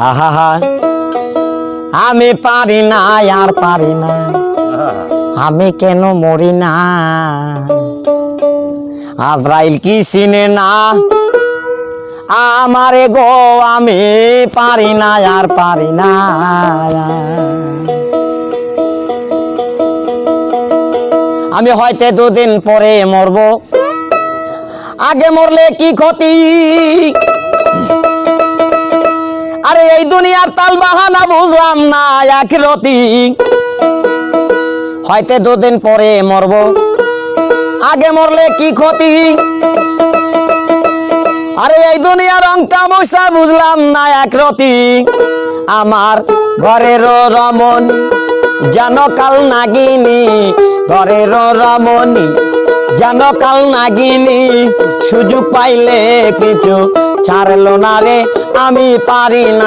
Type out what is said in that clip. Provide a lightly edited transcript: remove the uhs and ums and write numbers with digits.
আহা আমি পারি না আর পারি না, আমি কেন মরি না। আজরাইল কি চিনে না আমারে গো, আমি পারি না আর পারি না। আমি হয়তো দুদিন পরে মরবো, আগে মরলে কি ক্ষতি। আরে এই দুনিয়ার তাল বাহানা বুঝলাম না আখিরাতি। হয়তো দুদিন পরে মরবো, আগে মরলে কি ক্ষতি। আরে এই দুনিয়ার রং তামাশা বুঝলাম না আখিরাতি। আমার ঘরের রমণী জানো কাল নাগিনী, ঘরের রমণী জানো কাল নাগিনী। সুযোগ পাইলে কিছু ছাড়লো না রে, আমি পারি না।